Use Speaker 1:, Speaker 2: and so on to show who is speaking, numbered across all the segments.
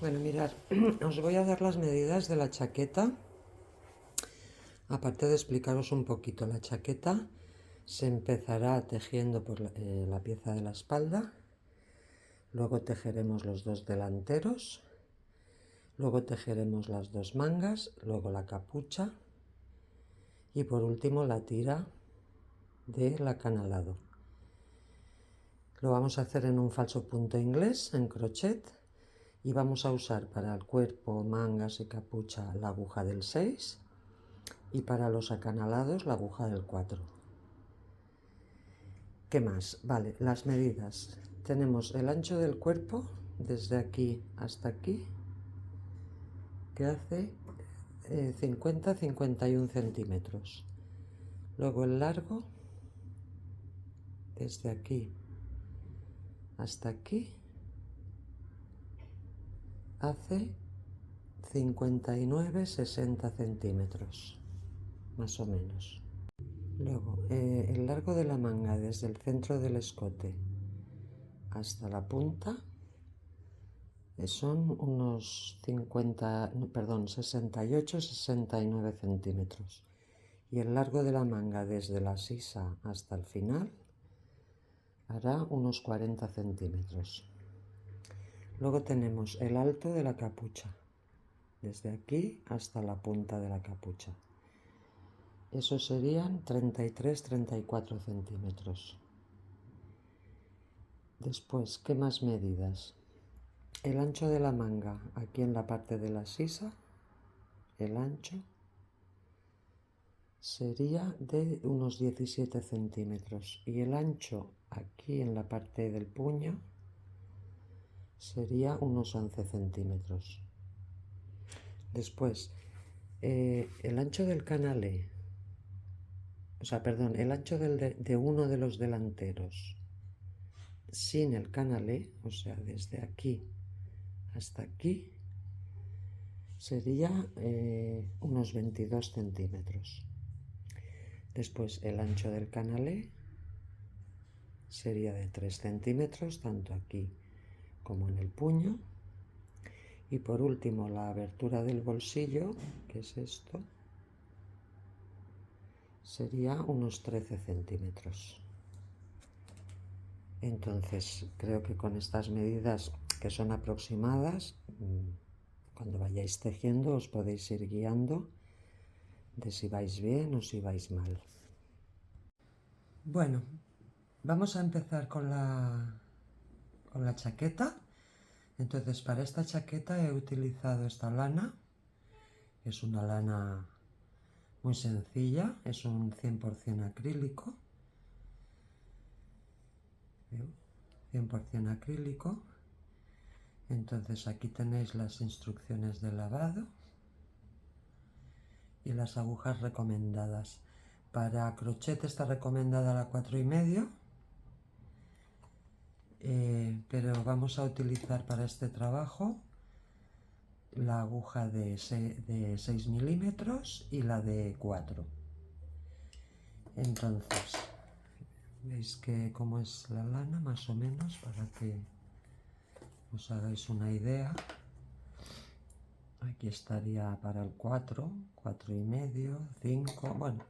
Speaker 1: Bueno, mirad, os voy a dar las medidas de la chaqueta. Aparte de explicaros un poquito la chaqueta, se empezará tejiendo por la pieza de la espalda, luego tejeremos los dos delanteros, luego tejeremos las dos mangas, luego la capucha y por último la tira del acanalado. Lo vamos a hacer en un falso punto inglés, en crochet, y vamos a usar para el cuerpo, mangas y capucha la aguja del 6 y para los acanalados la aguja del 4. ¿Qué más? Vale, las medidas. Tenemos el ancho del cuerpo desde aquí hasta aquí, que hace 50-51 centímetros. Luego el largo desde aquí hasta aquí hace 59-60 centímetros, más o menos. Luego, el largo de la manga desde el centro del escote hasta la punta son unos 68-69 centímetros. Y el largo de la manga desde la sisa hasta el final hará unos 40 centímetros. Luego tenemos el alto de la capucha, desde aquí hasta la punta de la capucha. Eso serían 33-34 centímetros. Después, ¿qué más medidas? El ancho de la manga, aquí en la parte de la sisa, el ancho sería de unos 17 centímetros. Y el ancho aquí en la parte del puño sería unos 11 centímetros. Después, el ancho del canalé, el ancho de uno de los delanteros sin el canalé, o sea, desde aquí hasta aquí, sería unos 22 centímetros. Después, el ancho del canalé sería de 3 centímetros, tanto aquí como en el puño. Y por último, la abertura del bolsillo, que es esto, sería unos 13 centímetros. Entonces, creo que con estas medidas, que son aproximadas, cuando vayáis tejiendo os podéis ir guiando de si vais bien o si vais mal. Bueno, vamos a empezar con la chaqueta. Entonces, para esta chaqueta he utilizado esta lana. Es una lana muy sencilla, es un 100% acrílico. 100% acrílico. Entonces aquí tenéis las instrucciones de lavado y las agujas recomendadas. Para crochet está recomendada la 4,5, pero vamos a utilizar para este trabajo la aguja de 6 milímetros y la de 4. Entonces, veis que cómo es la lana, más o menos, para que os hagáis una idea. Aquí estaría para el 4, 4,5, 5, bueno.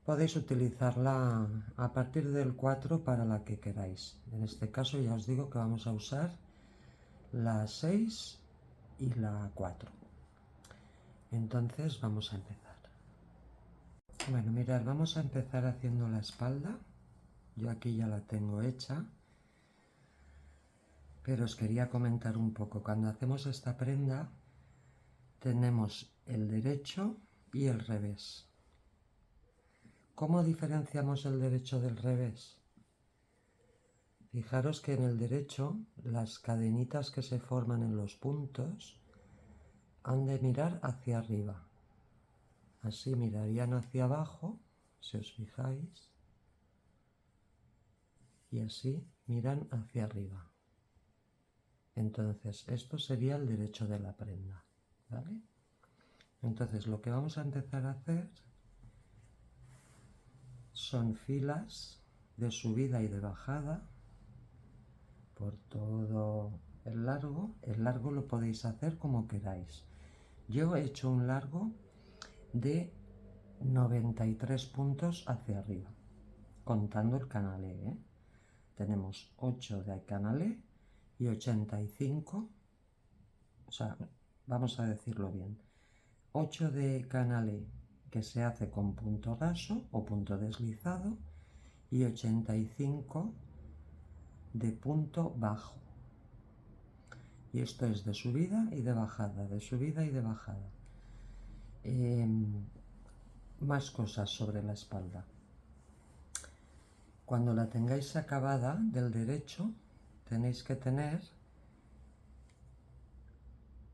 Speaker 1: Podéis utilizarla a partir del 4 para la que queráis. En este caso ya os digo que vamos a usar la 6 y la 4. Entonces vamos a empezar. Bueno, mirad, vamos a empezar haciendo la espalda. Yo aquí ya la tengo hecha, pero os quería comentar un poco. Cuando hacemos esta prenda tenemos el derecho y el revés. ¿Cómo diferenciamos el derecho del revés? Fijaros que en el derecho las cadenitas que se forman en los puntos han de mirar hacia arriba. Así mirarían hacia abajo, si os fijáis, y así miran hacia arriba. Entonces, esto sería el derecho de la prenda, ¿vale? Entonces, lo que vamos a empezar a hacer son filas de subida y de bajada por todo el largo lo podéis hacer como queráis. Yo he hecho un largo de 93 puntos hacia arriba, contando el canalé, ¿eh? Tenemos 8 de canalé y 85, o sea, vamos a decirlo bien, 8 de canalé que se hace con punto raso o punto deslizado y 85 de punto bajo. Y esto es de subida y de bajada, de subida y de bajada. Más cosas sobre la espalda. Cuando la tengáis acabada del derecho, tenéis que tener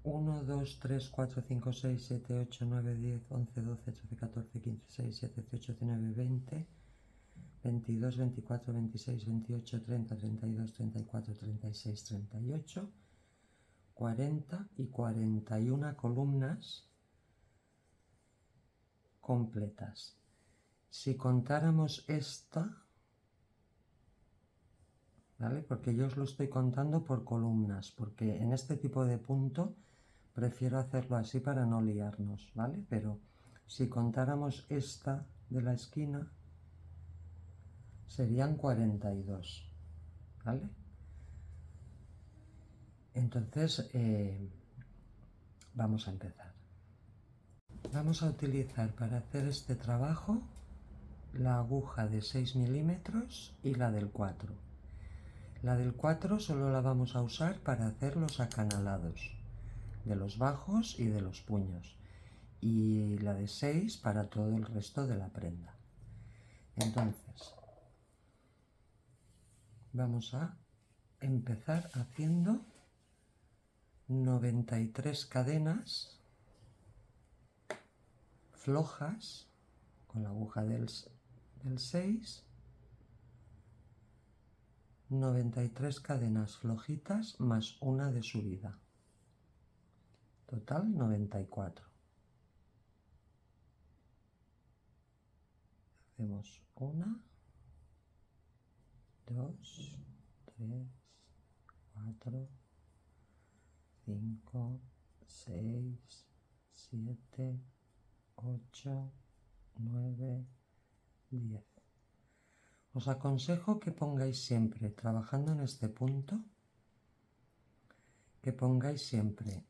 Speaker 1: 1, 2, 3, 4, 5, 6, 7, 8, 9, 10, 11, 12, 13, 14, 15, 16, 17, 18, 19, 20, 22, 24, 26, 28, 30, 32, 34, 36, 38, 40 y 41 columnas completas. Si contáramos esta, ¿vale? Porque yo os lo estoy contando por columnas, porque en este tipo de punto prefiero hacerlo así para no liarnos, ¿vale? Pero si contáramos esta de la esquina, serían 42, ¿vale? Entonces, vamos a empezar. Vamos a utilizar para hacer este trabajo la aguja de 6 milímetros y la del 4. La del 4 solo la vamos a usar para hacer los acanalados de los bajos y de los puños, y la de 6 para todo el resto de la prenda. Entonces, vamos a empezar haciendo 93 cadenas flojas con la aguja del 6, 93 cadenas flojitas más una de subida, total 94. Hacemos 1, 2, 3, 4, 5, 6, 7, 8, 9, 10. Os aconsejo que pongáis siempre, trabajando en este punto, que pongáis siempre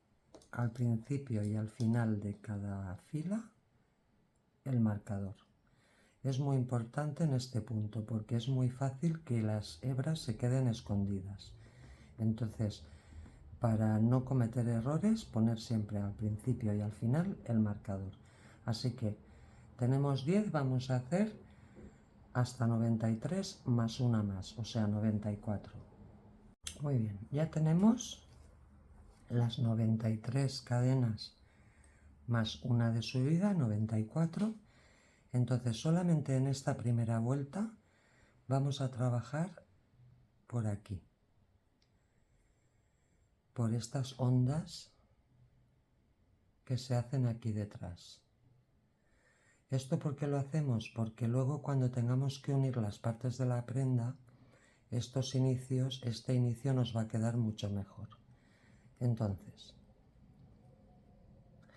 Speaker 1: al principio y al final de cada fila el marcador. Es muy importante en este punto porque es muy fácil que las hebras se queden escondidas. Entonces, para no cometer errores, poner siempre al principio y al final el marcador. Así que tenemos 10, vamos a hacer hasta 93 más una más, o sea 94. Muy bien, ya tenemos las 93 cadenas más una de subida, 94. Entonces solamente en esta primera vuelta vamos a trabajar por aquí, por estas ondas que se hacen aquí detrás. ¿Esto por qué lo hacemos? Porque luego cuando tengamos que unir las partes de la prenda, este inicio nos va a quedar mucho mejor. Entonces,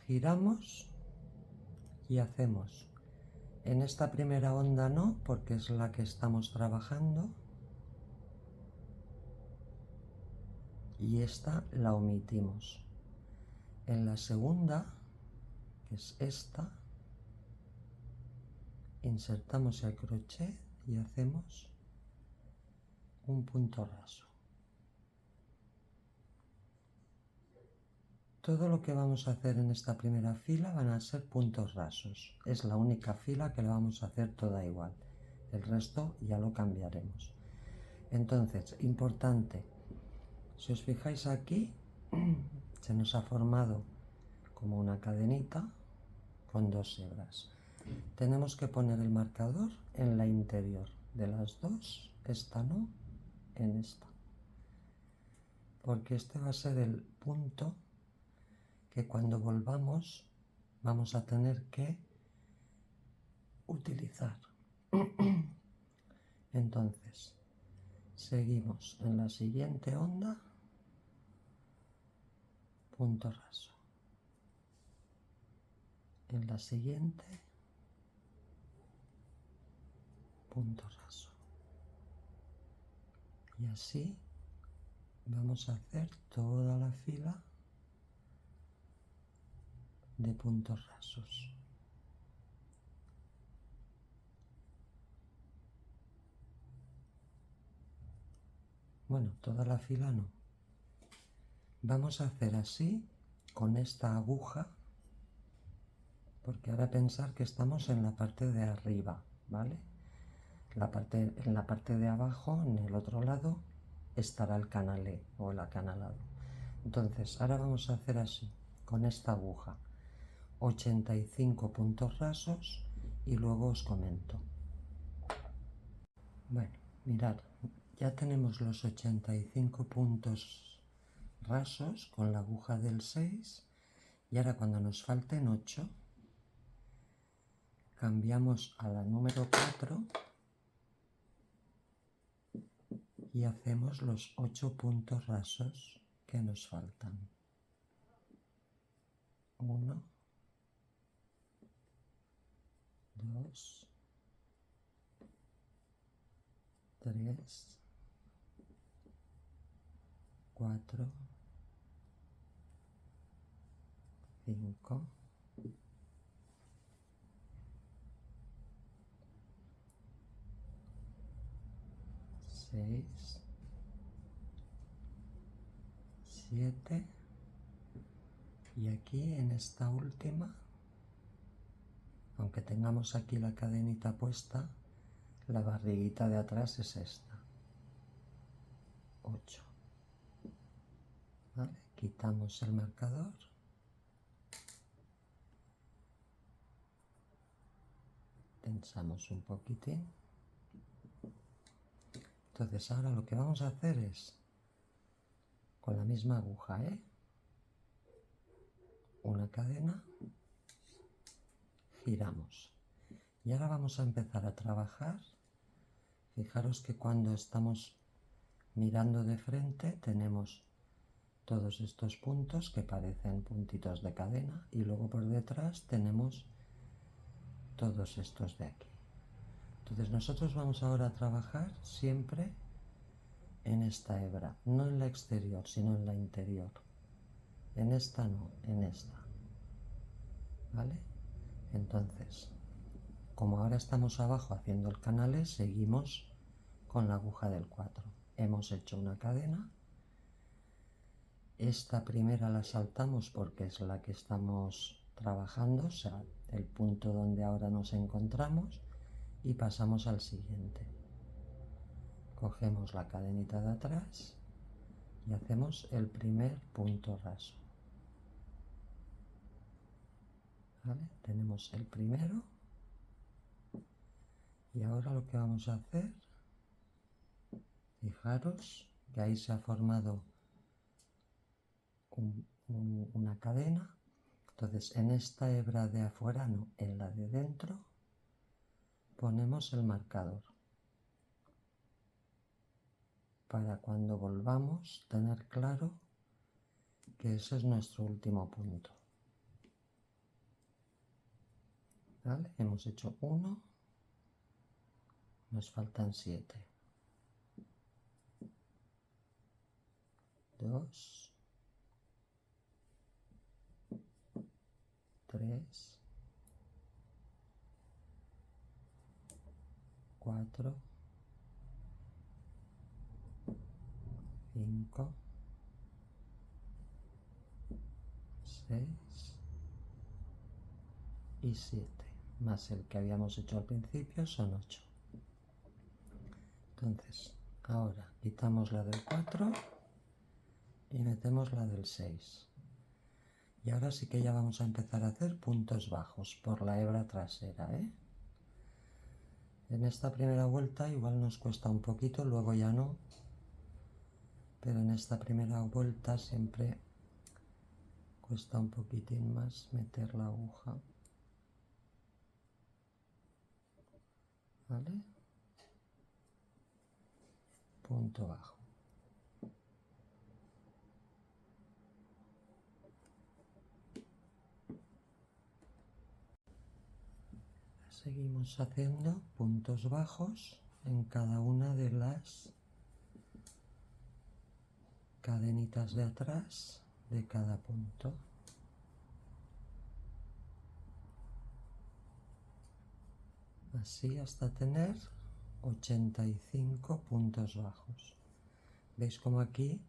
Speaker 1: giramos y hacemos. En esta primera onda no, porque es la que estamos trabajando. Y esta la omitimos. En la segunda, que es esta, insertamos el crochet y hacemos un punto raso. Todo lo que vamos a hacer en esta primera fila van a ser puntos rasos. Es la única fila que la vamos a hacer toda igual. El resto ya lo cambiaremos. Entonces, importante, si os fijáis aquí, se nos ha formado como una cadenita con dos hebras. Tenemos que poner el marcador en la interior de las dos, esta no, en esta. Porque este va a ser el punto que cuando volvamos vamos a tener que utilizar. Entonces, seguimos en la siguiente onda punto raso. En la siguiente, punto raso. Y así vamos a hacer toda la fila de puntos rasos. Bueno, toda la fila no. Vamos a hacer así con esta aguja, porque ahora pensar que estamos en la parte de arriba, ¿vale? En la parte de abajo, en el otro lado, estará el canalé o el acanalado. Entonces, ahora vamos a hacer así, con esta aguja, 85 puntos rasos y luego os comento. Bueno, mirad, ya tenemos los 85 puntos rasos con la aguja del 6 y ahora cuando nos falten 8 cambiamos a la número 4 y hacemos los 8 puntos rasos que nos faltan. 1, 2, 3, 4, 5, 6, 7 y aquí en esta última, aunque tengamos aquí la cadenita puesta, la barriguita de atrás es esta. 8. ¿Vale? Quitamos el marcador. Tensamos un poquitín. Entonces ahora lo que vamos a hacer es, con la misma aguja, una cadena, giramos. Y ahora vamos a empezar a trabajar. Fijaros que cuando estamos mirando de frente tenemos todos estos puntos que parecen puntitos de cadena y luego por detrás tenemos todos estos de aquí. Entonces nosotros vamos ahora a trabajar siempre en esta hebra, no en la exterior, sino en la interior. En esta no, en esta. ¿Vale? Entonces, como ahora estamos abajo haciendo el canalé, seguimos con la aguja del 4. Hemos hecho una cadena. Esta primera la saltamos porque es la que estamos trabajando, o sea, el punto donde ahora nos encontramos, y pasamos al siguiente. Cogemos la cadenita de atrás y hacemos el primer punto raso. ¿Vale? Tenemos el primero y ahora lo que vamos a hacer, fijaros que ahí se ha formado una cadena. Entonces en esta hebra de afuera no, en la de dentro ponemos el marcador para cuando volvamos tener claro que ese es nuestro último punto. ¿Vale? Hemos hecho 1, nos faltan 7. 2, 3, 4, 5, 6 y 7, más el que habíamos hecho al principio son 8. Entonces, ahora quitamos la del 4 y metemos la del 6. Y ahora sí que ya vamos a empezar a hacer puntos bajos por la hebra trasera, En esta primera vuelta igual nos cuesta un poquito, luego ya no, pero en esta primera vuelta siempre cuesta un poquitín más meter la aguja. ¿Vale? Punto bajo. Seguimos haciendo puntos bajos en cada una de las cadenitas de atrás de cada punto. Así hasta tener 85 puntos bajos. ¿Veis cómo aquí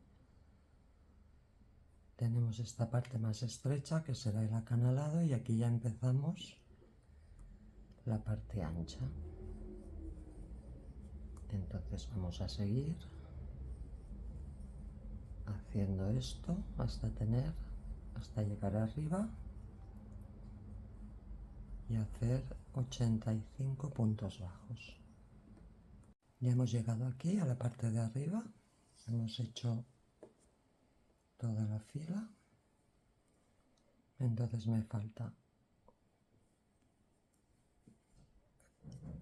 Speaker 1: tenemos esta parte más estrecha que será el acanalado y aquí ya empezamos la parte ancha? Entonces vamos a seguir haciendo esto hasta llegar arriba y hacer 85 puntos bajos. Ya hemos llegado aquí a la parte de arriba, hemos hecho toda la fila, entonces me falta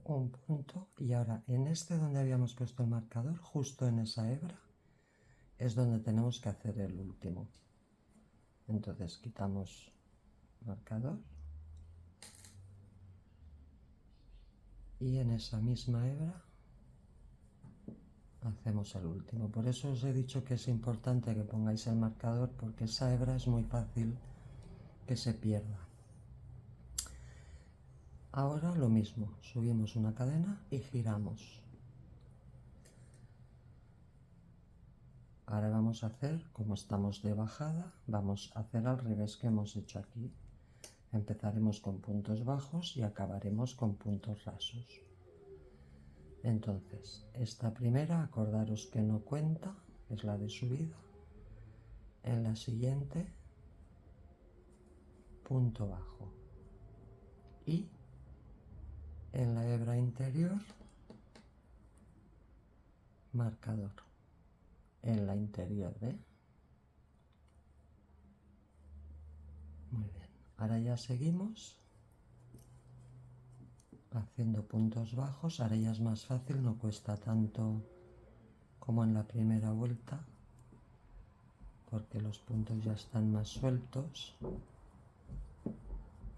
Speaker 1: un punto y ahora en este donde habíamos puesto el marcador, justo en esa hebra, es donde tenemos que hacer el último. Entonces quitamos marcador y en esa misma hebra hacemos el último. Por eso os he dicho que es importante que pongáis el marcador, porque esa hebra es muy fácil que se pierda. Ahora lo mismo, subimos una cadena y giramos. Ahora vamos a hacer, como estamos de bajada, vamos a hacer al revés que hemos hecho aquí. Empezaremos con puntos bajos y acabaremos con puntos rasos. Entonces, esta primera, acordaros que no cuenta, es la de subida. En la siguiente, punto bajo. Y en la hebra interior, marcador. En la interior, ¿eh? Muy bien. Ahora ya seguimos haciendo puntos bajos. Ahora ya es más fácil, no cuesta tanto como en la primera vuelta, porque los puntos ya están más sueltos.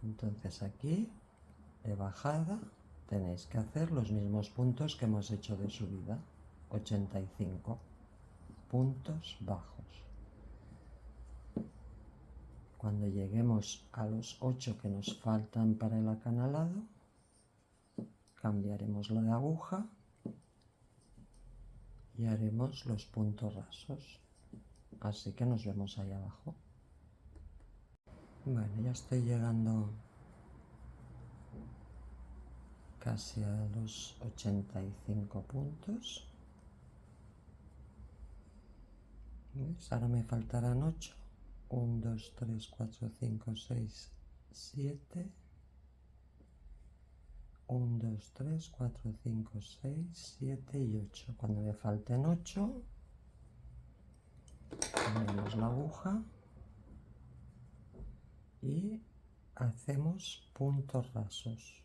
Speaker 1: Entonces aquí, de bajada, tenéis que hacer los mismos puntos que hemos hecho de subida, 85 puntos bajos. Cuando lleguemos a los 8 que nos faltan para el acanalado, cambiaremos la de aguja y haremos los puntos rasos. Así que nos vemos ahí abajo. Bueno, ya estoy llegando casi a los 85 puntos. ¿Ves? Ahora me faltarán 8. 1, 2, 3, 4, 5, 6, 7. 1, 2, 3, 4, 5, 6, 7 y 8. Cuando me falten 8, ponemos la aguja y hacemos puntos rasos.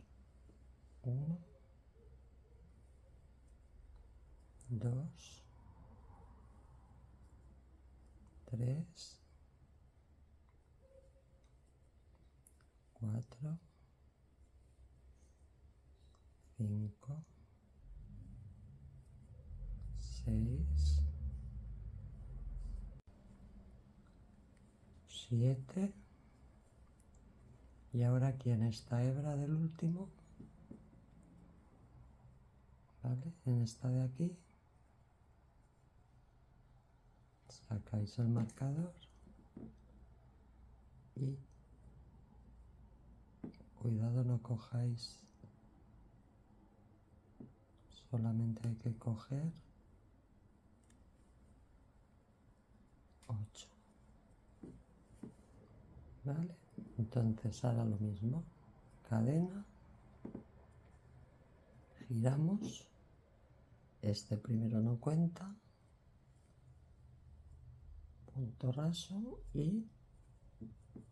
Speaker 1: 1, 2, 3, 4, 5, 6, 7. Y ahora aquí en esta hebra del último, ¿vale? En esta de aquí, sacáis el marcador y cuidado no cojáis, solamente hay que coger 8, ¿vale? Entonces ahora lo mismo, cadena, giramos, este primero no cuenta, punto raso y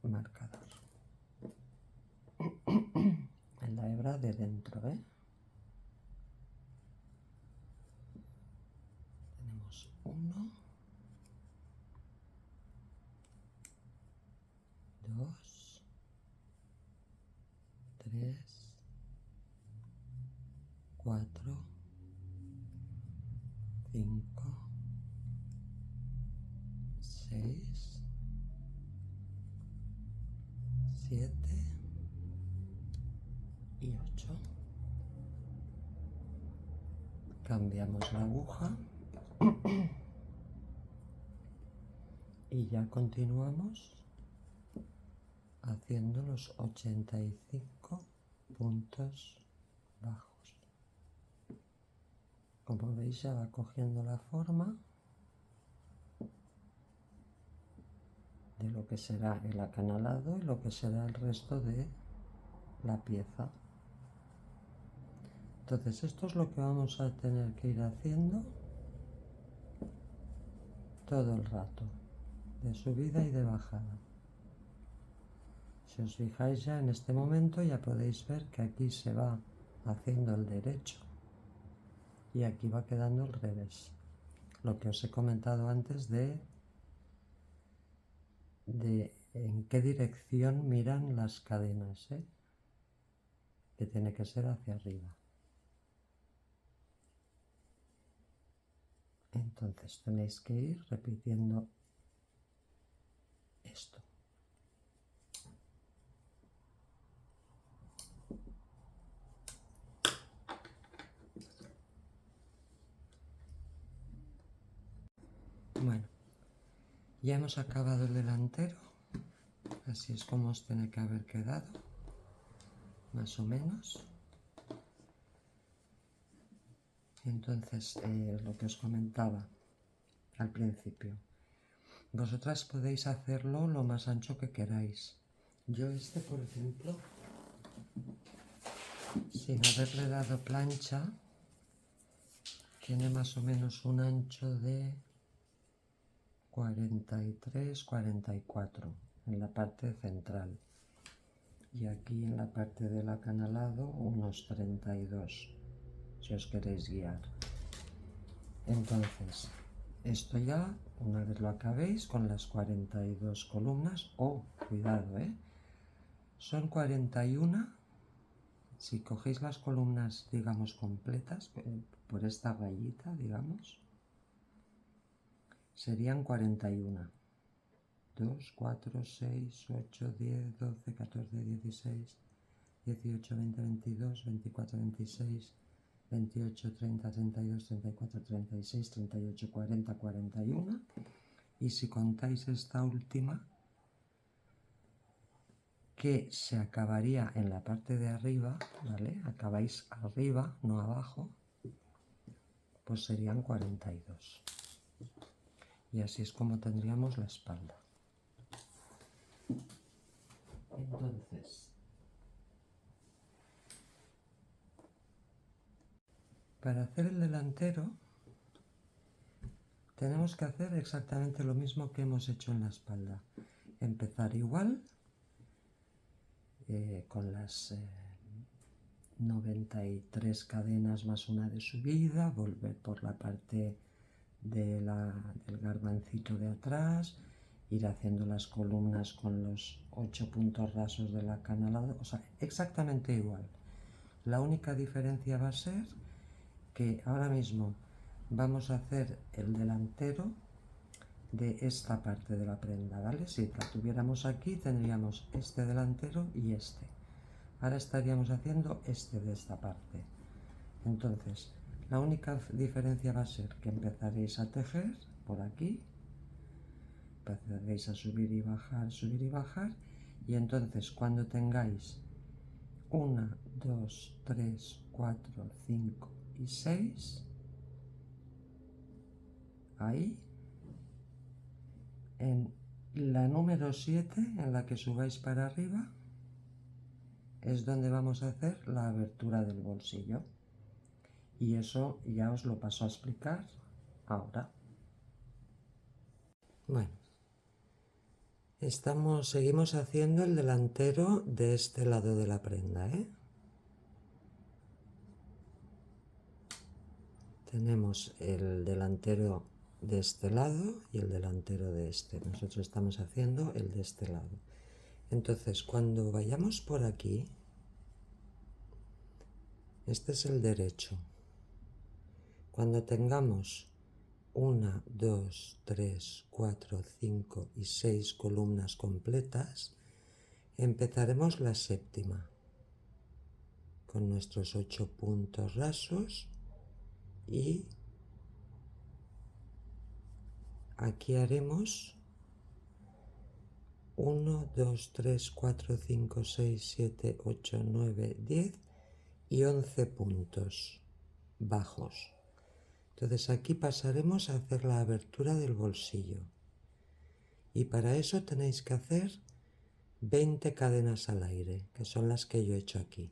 Speaker 1: marcador. En la hebra de dentro, ¿eh? Tenemos 1, 2, 3, 4, 5, 6, 7 y 8. Cambiamos la aguja y ya continuamos haciendo los 85 puntos bajos. Como veis, ya va cogiendo la forma de lo que será el acanalado y lo que será el resto de la pieza. Entonces esto es lo que vamos a tener que ir haciendo todo el rato, de subida y de bajada. Si os fijáis, ya en este momento ya podéis ver que aquí se va haciendo el derecho y aquí va quedando el revés. Lo que os he comentado antes de en qué dirección miran las cadenas, que tiene que ser hacia arriba. Entonces tenéis que ir repitiendo esto. Bueno, ya hemos acabado el delantero, así es como os tiene que haber quedado, más o menos. Entonces, lo que os comentaba al principio, vosotras podéis hacerlo lo más ancho que queráis. Yo por ejemplo, sin haberle dado plancha, tiene más o menos un ancho de 43, 44 en la parte central. Y aquí en la parte del acanalado unos 32, si os queréis guiar. Entonces, esto ya, una vez lo acabéis con las 42 columnas, cuidado, son 41, si cogéis las columnas, digamos, completas, por esta rayita, digamos, serían 41. 2, 4, 6, 8, 10, 12, 14, 16, 18, 20, 22, 24, 26, 28, 30, 32, 34, 36, 38, 40, 41. Y si contáis esta última, que se acabaría en la parte de arriba, ¿vale? Acabáis arriba, no abajo, pues serían 42. Y así es como tendríamos la espalda. Entonces, para hacer el delantero, tenemos que hacer exactamente lo mismo que hemos hecho en la espalda. Empezar igual, con las 93 cadenas más una de subida, volver por la parte del garbancito de atrás, ir haciendo las columnas con los 8 puntos rasos del acanalado, o sea, exactamente igual. La única diferencia va a ser que ahora mismo vamos a hacer el delantero de esta parte de la prenda, ¿vale? Si la tuviéramos aquí tendríamos este delantero y este. Ahora estaríamos haciendo este de esta parte. Entonces, la única diferencia va a ser que empezaréis a tejer por aquí, empezaréis a subir y bajar, y entonces cuando tengáis 1, 2, 3, 4, 5 y 6, ahí, en la número 7, en la que subáis para arriba, es donde vamos a hacer la abertura del bolsillo. Y eso ya os lo paso a explicar ahora. Bueno, seguimos haciendo el delantero de este lado de la prenda, Tenemos el delantero de este lado y el delantero de este. Nosotros estamos haciendo el de este lado. Entonces, cuando vayamos por aquí, Este es el derecho. Cuando tengamos 1, 2, 3, 4, 5 y 6 columnas completas, empezaremos la séptima con nuestros 8 puntos rasos y aquí haremos 1, 2, 3, 4, 5, 6, 7, 8, 9, 10 y 11 puntos bajos. Entonces aquí pasaremos a hacer la abertura del bolsillo y para eso tenéis que hacer 20 cadenas al aire, que son las que yo he hecho aquí.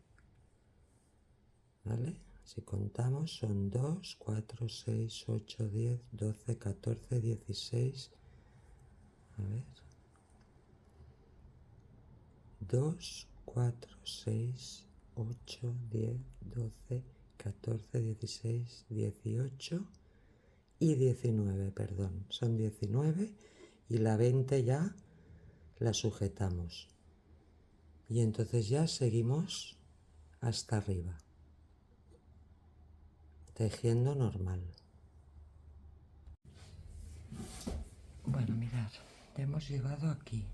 Speaker 1: ¿Vale? Si contamos son 2, 4, 6, 8, 10, 12, 14, 16. A ver. 2, 4, 6, 8, 10, 12, 14, 16, 18 y 19, perdón. Son 19 y la 20 ya la sujetamos. Y entonces ya seguimos hasta arriba, tejiendo normal. Bueno, mirad, ya hemos llegado aquí,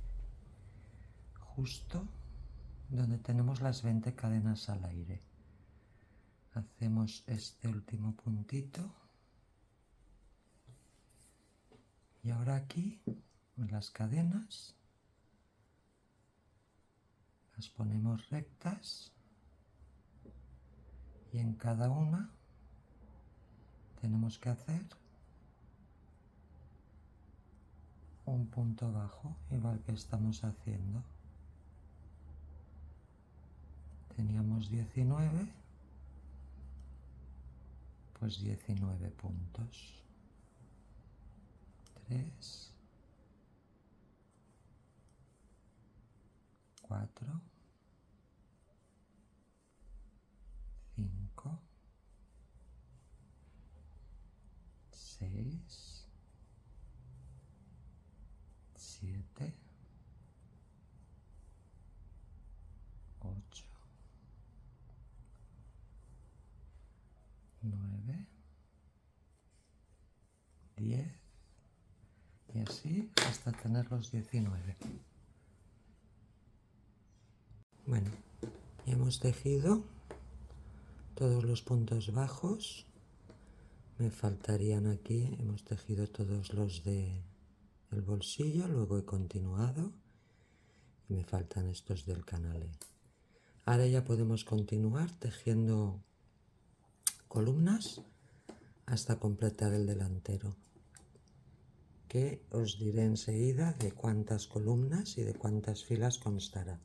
Speaker 1: justo donde tenemos las 20 cadenas al aire. Hacemos este último puntito y ahora aquí en las cadenas las ponemos rectas y en cada una tenemos que hacer un punto bajo, igual que estamos haciendo. Teníamos 19, pues 19 puntos. 3, 4, 5, 6, 7, 8, 9, 10 y así hasta tener los 19. Bueno, ya hemos tejido todos los puntos bajos. Me faltarían aquí, hemos tejido todos los de el bolsillo, luego he continuado y me faltan estos del canalé. Ahora ya podemos continuar tejiendo columnas hasta completar el delantero, que os diré enseguida de cuántas columnas y de cuántas filas constará.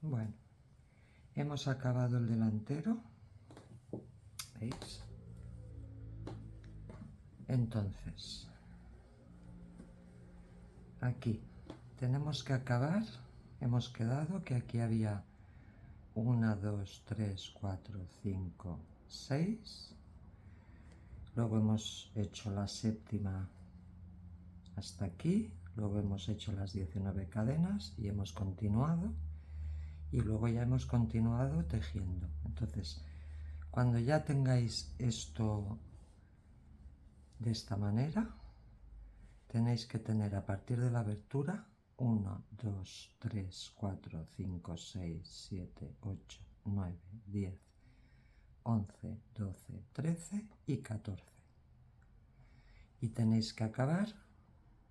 Speaker 1: Bueno, hemos acabado el delantero, ¿veis? Entonces, aquí tenemos que acabar, hemos quedado que aquí había 1, 2, 3, 4, 5, 6, luego hemos hecho la séptima hasta aquí, luego hemos hecho las 19 cadenas y hemos continuado y luego ya hemos continuado tejiendo. Entonces, cuando ya tengáis esto de esta manera, tenéis que tener a partir de la abertura 1, 2, 3, 4, 5, 6, 7, 8, 9, 10, 11, 12, 13 y 14. Y tenéis que acabar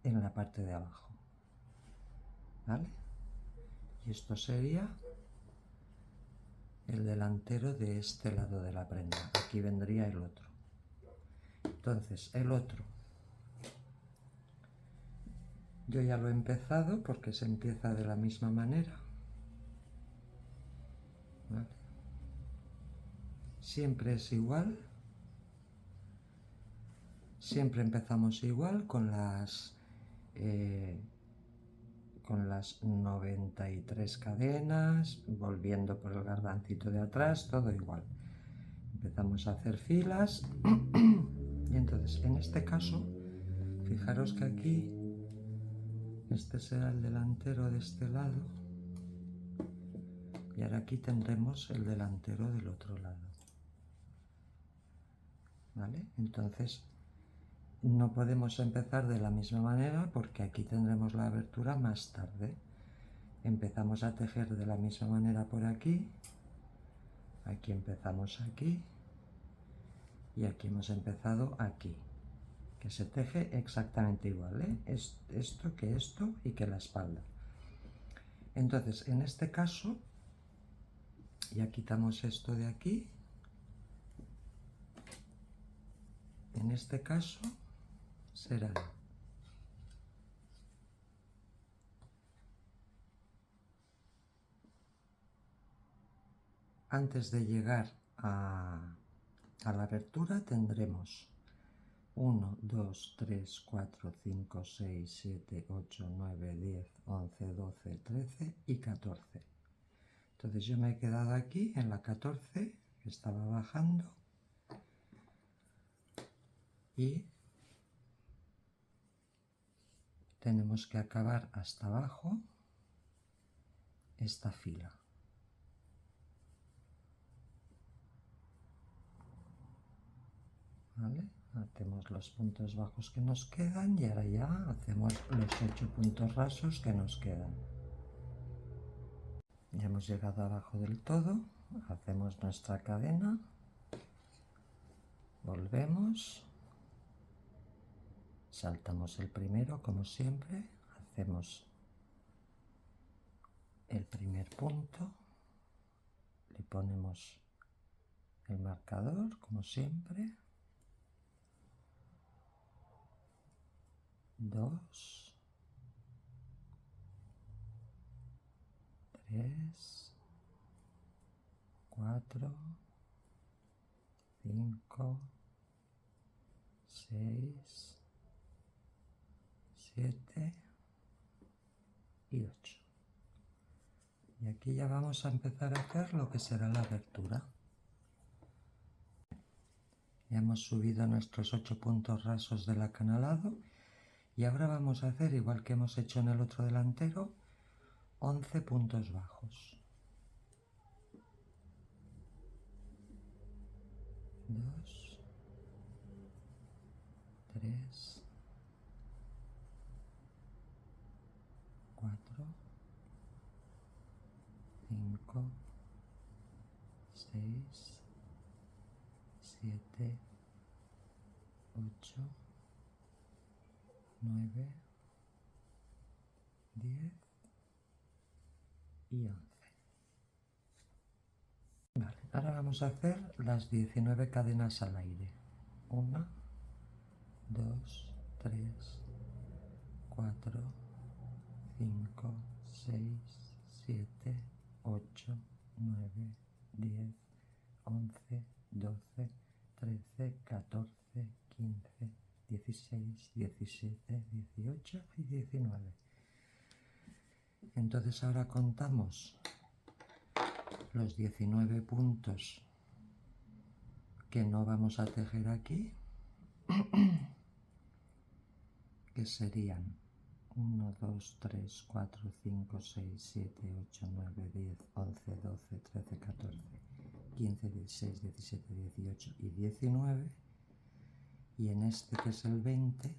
Speaker 1: en la parte de abajo, ¿vale? Y esto sería el delantero de este lado de la prenda. Aquí vendría el otro. Entonces, el otro, yo ya lo he empezado porque se empieza de la misma manera, ¿vale? Siempre es igual, siempre empezamos igual con las 93 cadenas, volviendo por el garbancito de atrás, todo igual. Empezamos a hacer filas y entonces en este caso, fijaros que aquí, este será el delantero de este lado Y ahora aquí tendremos el delantero del otro lado. ¿Vale? Entonces no podemos empezar de la misma manera porque aquí tendremos la abertura más tarde. Empezamos a tejer de la misma manera por aquí. Aquí empezamos aquí. Y aquí hemos empezado aquí. Que se teje exactamente igual, ¿eh? Esto que esto y que la espalda. Entonces, en este caso, ya quitamos esto de aquí. En este caso será antes de llegar a la abertura tendremos 1, 2, 3, 4, 5, 6, 7, 8, 9, 10, 11, 12, 13 y 14. Entonces yo me he quedado aquí en la 14, que estaba bajando, y tenemos que acabar hasta abajo esta fila. ¿Vale? Hacemos los puntos bajos que nos quedan y ahora ya hacemos los 8 puntos rasos que nos quedan. Ya hemos llegado abajo del todo, hacemos nuestra cadena, volvemos, saltamos el primero como siempre, hacemos el primer punto, le ponemos el marcador como siempre, 2, 3, 4, 5, 6, 7 y 8. Y aquí ya vamos a empezar a hacer lo que será la abertura. Ya hemos subido nuestros 8 puntos rasos del acanalado y ahora vamos a hacer, igual que hemos hecho en el otro delantero, 11 puntos bajos. 2, 3, 4, 5, 6, 7, 8, 9, 10 y 11. Vale, ahora vamos a hacer las 19 cadenas al aire. 1, 2, 3, 4, 5, 6, 7, 8, 9, 10, 11, 12, 13, 14, 15, 16, 17, 18 y 19. Entonces ahora contamos los 19 puntos que no vamos a tejer aquí, que serían 1, 2, 3, 4, 5, 6, 7, 8, 9, 10, 11, 12, 13, 14, 15, 16, 17, 18 y 19. Y en este, que es el 20,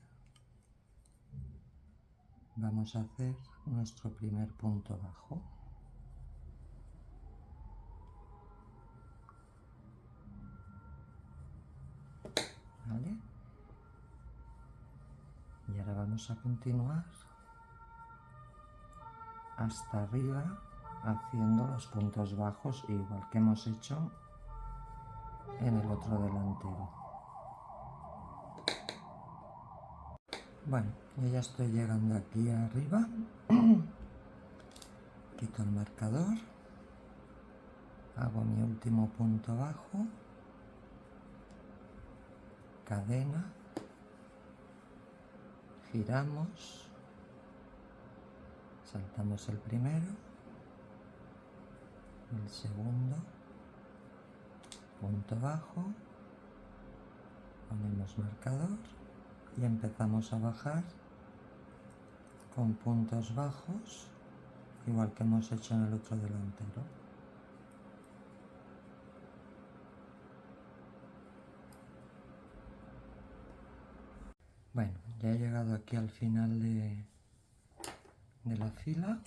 Speaker 1: vamos a hacer nuestro primer punto bajo. ¿Vale? Y ahora vamos a continuar hasta arriba haciendo los puntos bajos igual que hemos hecho en el otro delantero. Bueno, yo ya estoy llegando aquí arriba, quito el marcador, hago mi último punto bajo, cadena, giramos, saltamos el primero, el segundo, punto bajo, ponemos marcador y empezamos a bajar con puntos bajos, igual que hemos hecho en el otro delantero. Bueno, ya he llegado aquí al final de la fila.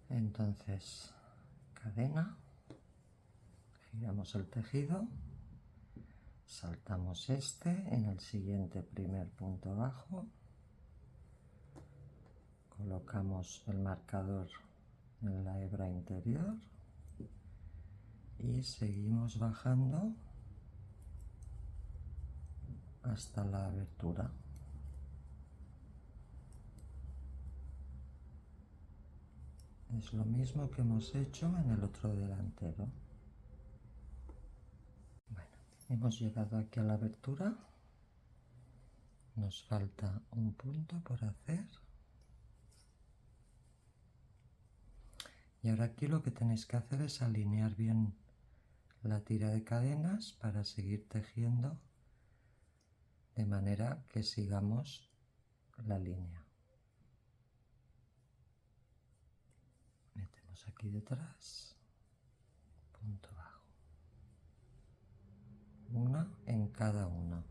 Speaker 1: Entonces, cadena, giramos el tejido, saltamos este en el siguiente primer punto bajo, colocamos el marcador en la hebra interior y seguimos bajando hasta la abertura. Es lo mismo que hemos hecho en el otro delantero. Bueno, hemos llegado aquí a la abertura. Nos falta un punto por hacer. Y ahora aquí lo que tenéis que hacer es alinear bien la tira de cadenas para seguir tejiendo de manera que sigamos la línea. Metemos aquí detrás, punto bajo, una en cada una.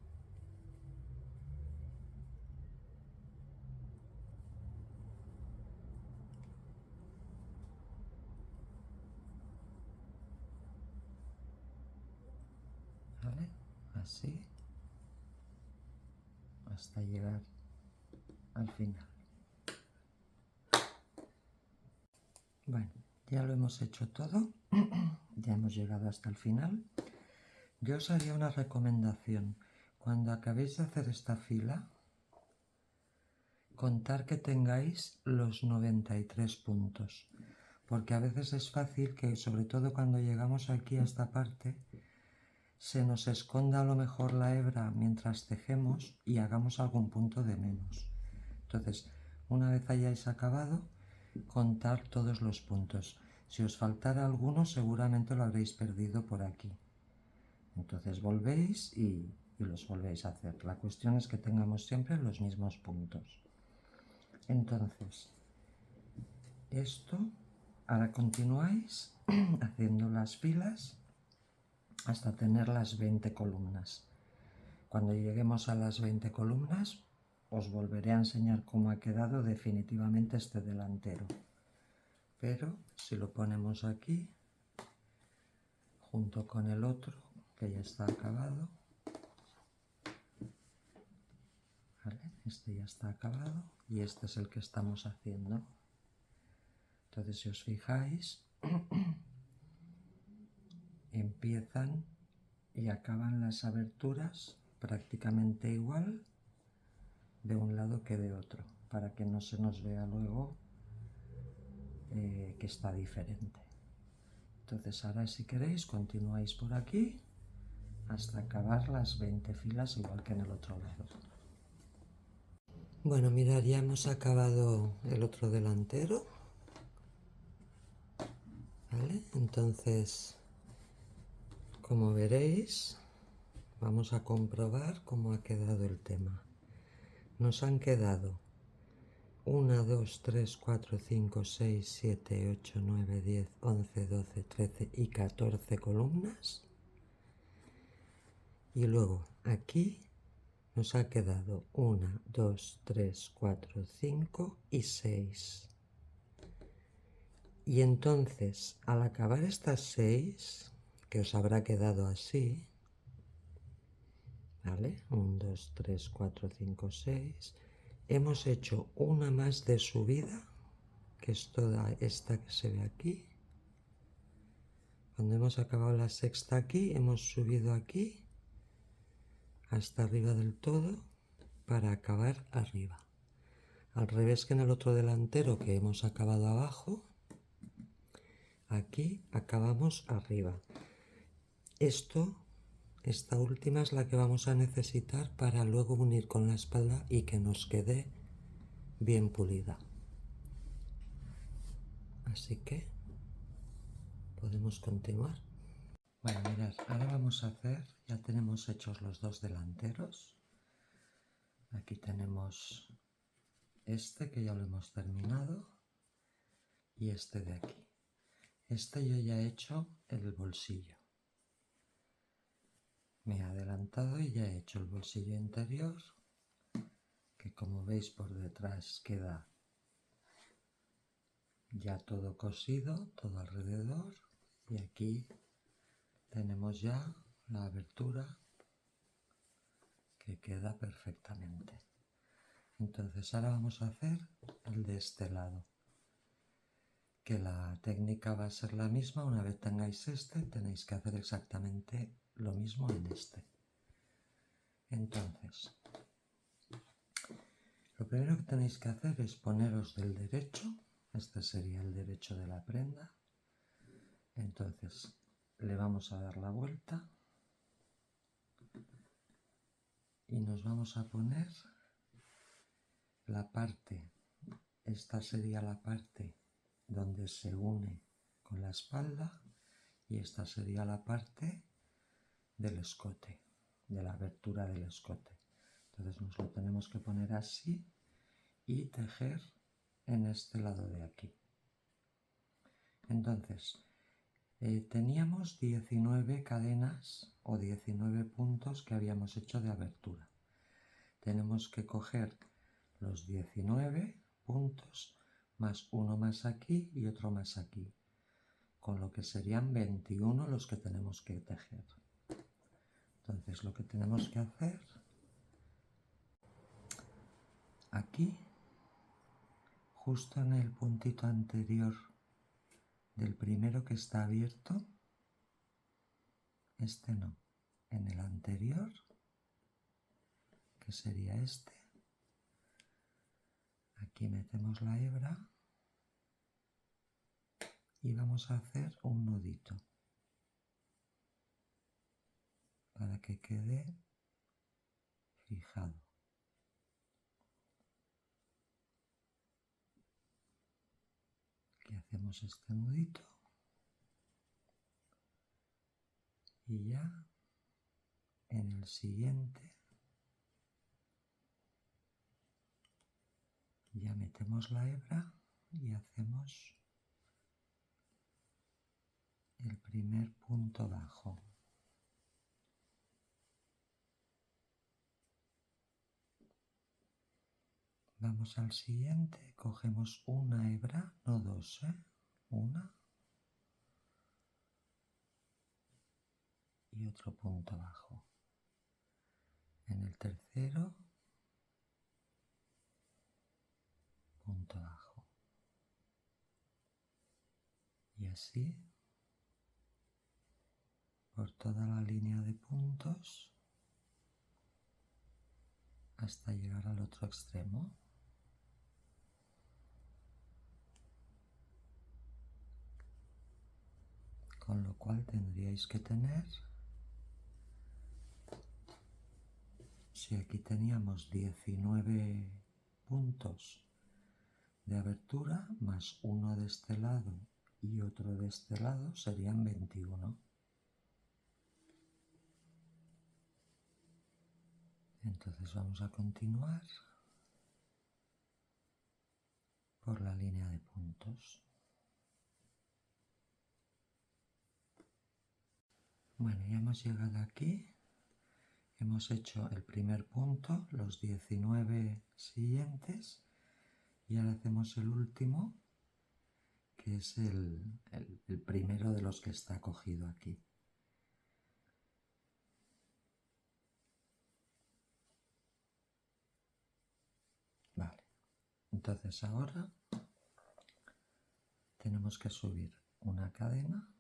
Speaker 1: ¿Vale? Así hasta llegar al final. Bueno, ya lo hemos hecho todo, ya hemos llegado hasta el final. Yo os haría una recomendación. Cuando acabéis de hacer esta fila, contar que tengáis los 93 puntos, porque a veces es fácil que, sobre todo cuando llegamos aquí a esta parte, se nos esconda a lo mejor la hebra mientras tejemos y hagamos algún punto de menos. Entonces, una vez hayáis acabado, contar todos los puntos. Si os faltara alguno, seguramente lo habréis perdido por aquí. Entonces volvéis y los volvéis a hacer. La cuestión es que tengamos siempre los mismos puntos. Entonces, esto, ahora continuáis haciendo las filas hasta tener las 20 columnas. Cuando lleguemos a las 20 columnas, os volveré a enseñar cómo ha quedado definitivamente este delantero. Pero si lo ponemos aquí, junto con el otro, que ya está acabado, ¿vale? Este ya está acabado y este es el que estamos haciendo. Entonces, si os fijáis, empiezan y acaban las aberturas prácticamente igual de un lado que de otro, para que no se nos vea luego que está diferente. Entonces ahora, si queréis, continuáis por aquí hasta acabar las 20 filas igual que en el otro lado. Bueno, mirad, ya hemos acabado el otro delantero, ¿vale? Entonces, como veréis, vamos a comprobar cómo ha quedado el tema. Nos han quedado 1, 2, 3, 4, 5, 6, 7, 8, 9, 10, 11, 12, 13 y 14 columnas. Y luego aquí nos ha quedado 1, 2, 3, 4, 5 y 6. Y entonces, al acabar estas 6, que os habrá quedado así, ¿vale? 1, 2, 3, 4, 5, 6. Hemos hecho una más de subida, que es toda esta que se ve aquí. Cuando hemos acabado la sexta aquí, hemos subido aquí hasta arriba del todo para acabar arriba. Al revés que en el otro delantero que hemos acabado abajo, aquí acabamos arriba. Esta última es la que vamos a necesitar para luego unir con la espalda y que nos quede bien pulida. Así que podemos continuar. Bueno, mirad, ahora vamos a hacer, ya tenemos hechos los dos delanteros. Aquí tenemos este que ya lo hemos terminado y este de aquí. Este yo ya he hecho el bolsillo. Me he adelantado y ya he hecho el bolsillo interior, que como veis por detrás queda ya todo cosido, todo alrededor, y aquí tenemos ya la abertura que queda perfectamente. Entonces ahora vamos a hacer el de este lado, que la técnica va a ser la misma. Una vez tengáis este, tenéis que hacer exactamente lo mismo en este. Entonces, lo primero que tenéis que hacer es poneros del derecho. Este sería el derecho de la prenda. Entonces le vamos a dar la vuelta y nos vamos a poner la parte, esta sería la parte donde se une con la espalda y esta sería la parte del escote, de la abertura del escote. Entonces nos lo tenemos que poner así y tejer en este lado de aquí. Entonces teníamos 19 cadenas o 19 puntos que habíamos hecho de abertura. Tenemos que coger los 19 puntos más uno más aquí y otro más aquí, con lo que serían 21 los que tenemos que tejer. Entonces lo que tenemos que hacer aquí, justo en el puntito anterior del primero que está abierto, este no, en el anterior, que sería este, aquí metemos la hebra y vamos a hacer un nudito para que quede fijado. Aquí hacemos este nudito y ya en el siguiente ya metemos la hebra y hacemos el primer punto bajo. Vamos al siguiente, cogemos una hebra, no dos, una y otro punto bajo. En el tercero, punto bajo. Y así por toda la línea de puntos hasta llegar al otro extremo. Con lo cual tendríais que tener, si aquí teníamos 19 puntos de abertura, más uno de este lado y otro de este lado, serían 21. Entonces vamos a continuar por la línea de puntos. Bueno, ya hemos llegado aquí, hemos hecho el primer punto, los 19 siguientes, y ahora hacemos el último, que es el primero de los que está cogido aquí. Vale, entonces ahora tenemos que subir una cadena,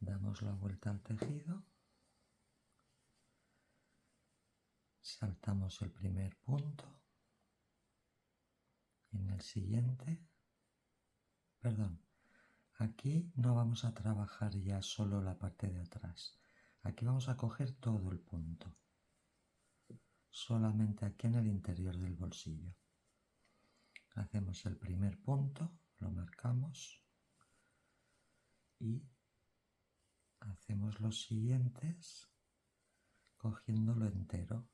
Speaker 1: damos la vuelta al tejido, saltamos el primer punto, en el siguiente, perdón, aquí no vamos a trabajar ya solo la parte de atrás, aquí vamos a coger todo el punto, solamente aquí en el interior del bolsillo. Hacemos el primer punto, lo marcamos y hacemos los siguientes cogiéndolo entero,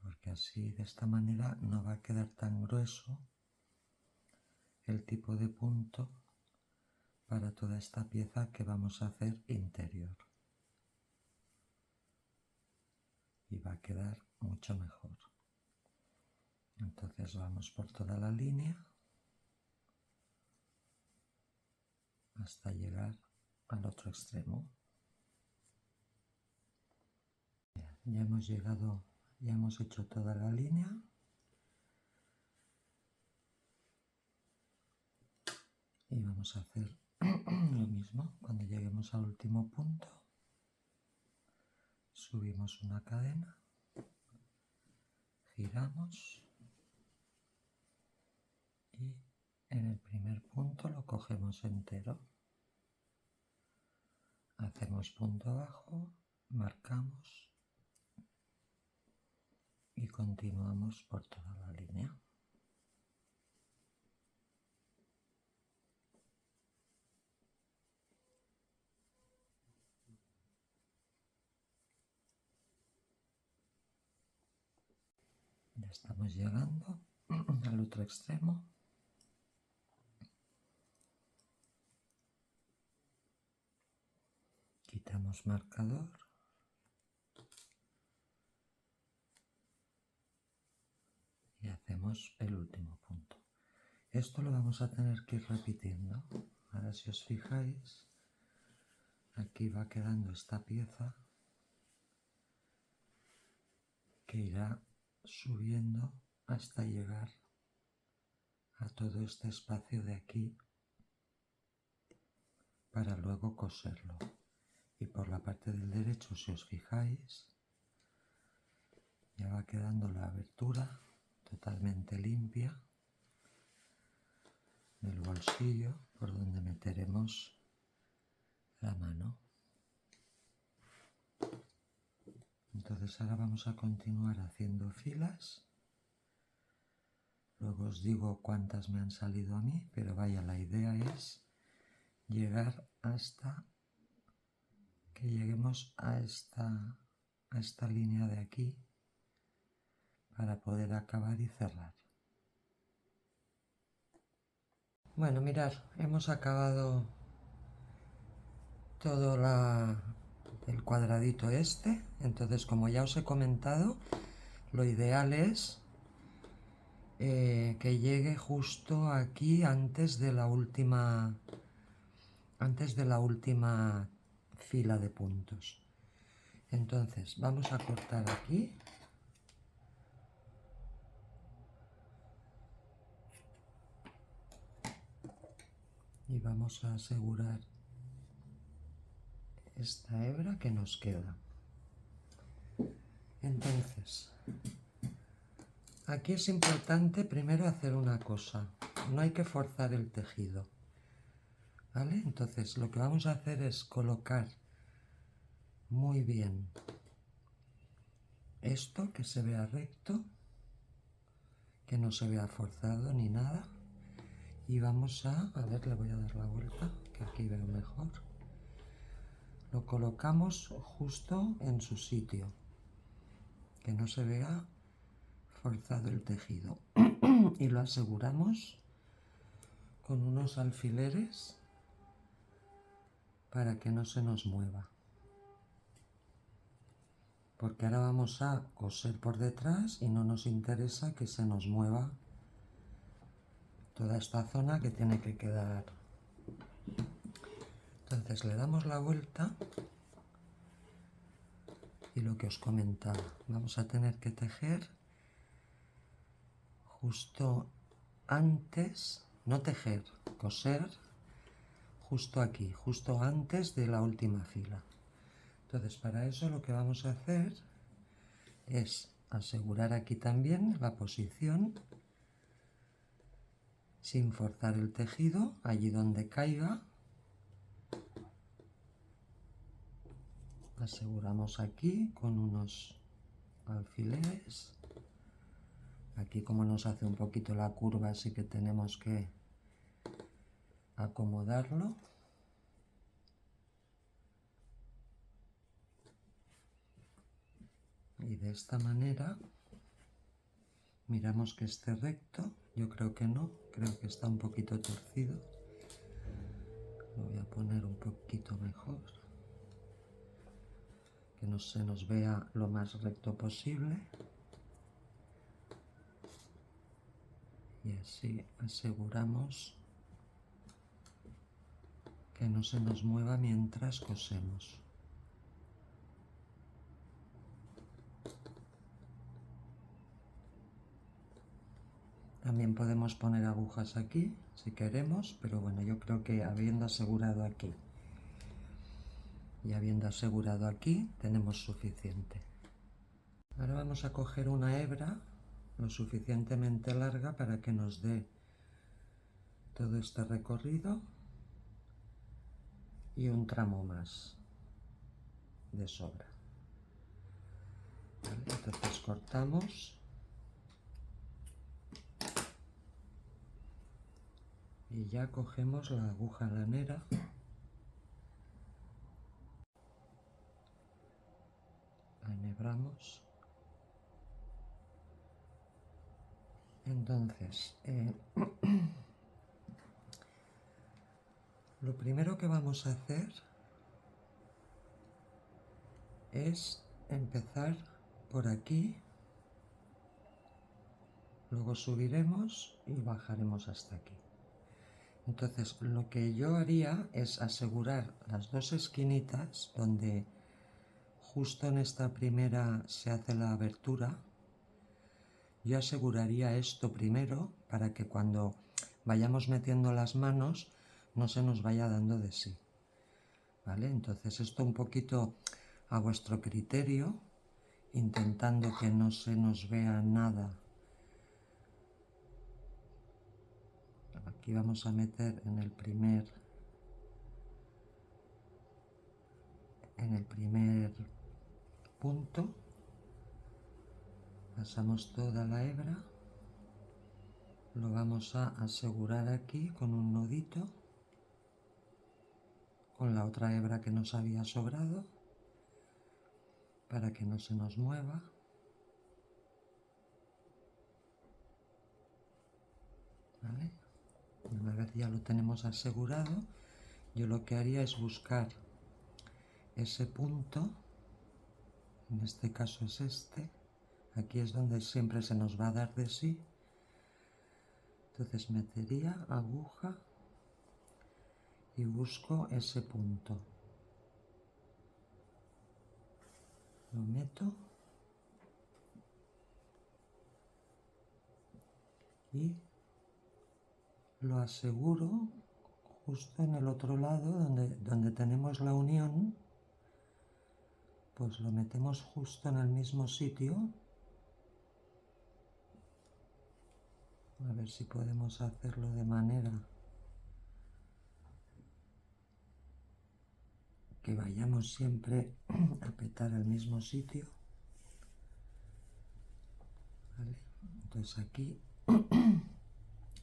Speaker 1: porque así de esta manera no va a quedar tan grueso el tipo de punto para toda esta pieza que vamos a hacer interior. Y va a quedar mucho mejor. Entonces vamos por toda la línea hasta llegar al otro extremo. Ya hemos llegado, ya hemos hecho toda la línea. Y vamos a hacer lo mismo. Cuando lleguemos al último punto, subimos una cadena, giramos y en el primer punto lo cogemos entero. Hacemos punto bajo, marcamos y continuamos por toda la línea. Ya estamos llegando al otro extremo. Quitamos marcador. Y hacemos el último punto. Esto lo vamos a tener que ir repitiendo. Ahora si os fijáis, aquí va quedando esta pieza que irá subiendo hasta llegar a todo este espacio de aquí para luego coserlo. Y por la parte del derecho, si os fijáis, ya va quedando la abertura totalmente limpia del bolsillo por donde meteremos la mano. Entonces ahora vamos a continuar haciendo filas. Luego os digo cuántas me han salido a mí, pero vaya, la idea es llegar hasta que lleguemos a esta línea de aquí para poder acabar y cerrar. Bueno, mirad, hemos acabado todo el cuadradito este. Entonces, como ya os he comentado, lo ideal es que llegue justo aquí antes de la última fila de puntos. Entonces vamos a cortar aquí y vamos a asegurar esta hebra que nos queda. Entonces aquí es importante primero hacer una cosa, no hay que forzar el tejido, ¿vale? Entonces lo que vamos a hacer es colocar muy bien esto, que se vea recto, que no se vea forzado ni nada, y vamos a ver, le voy a dar la vuelta, que aquí veo mejor. Lo colocamos justo en su sitio, que no se vea forzado el tejido, y lo aseguramos con unos alfileres para que no se nos mueva, porque ahora vamos a coser por detrás y no nos interesa que se nos mueva toda esta zona que tiene que quedar. Entonces le damos la vuelta y lo que os comentaba, vamos a tener que tejer justo antes, no tejer, coser justo aquí, justo antes de la última fila. Entonces para eso lo que vamos a hacer es asegurar aquí también la posición sin forzar el tejido, allí donde caiga. Aseguramos aquí con unos alfileres. Aquí como nos hace un poquito la curva, así que tenemos que acomodarlo. Y de esta manera miramos que esté recto. Yo creo que no, creo que está un poquito torcido. Lo voy a poner un poquito mejor, que no se nos vea lo más recto posible. Y así aseguramos que no se nos mueva mientras cosemos. También podemos poner agujas aquí si queremos, pero bueno, yo creo que habiendo asegurado aquí y habiendo asegurado aquí, tenemos suficiente. Ahora vamos a coger una hebra lo suficientemente larga para que nos dé todo este recorrido y un tramo más de sobra. ¿Vale? Entonces cortamos y ya cogemos la aguja lanera, la enhebramos. Entonces, lo primero que vamos a hacer es empezar por aquí, luego subiremos y bajaremos hasta aquí. Entonces lo que yo haría es asegurar las dos esquinitas donde justo en esta primera se hace la abertura. Yo aseguraría esto primero para que cuando vayamos metiendo las manos no se nos vaya dando de sí. ¿Vale? Entonces esto un poquito a vuestro criterio, intentando que no se nos vea nada. Aquí vamos a meter en el primer punto, pasamos toda la hebra, lo vamos a asegurar aquí con un nudito, con la otra hebra que nos había sobrado, para que no se nos mueva. ¿Vale? Una vez ya lo tenemos asegurado, yo lo que haría es buscar ese punto, en este caso es este, aquí es donde siempre se nos va a dar de sí. Entonces metería aguja y busco ese punto. Lo meto y lo aseguro justo en el otro lado donde tenemos la unión, pues lo metemos justo en el mismo sitio. A ver si podemos hacerlo de manera que vayamos siempre a petar al mismo sitio. ¿Vale? Entonces aquí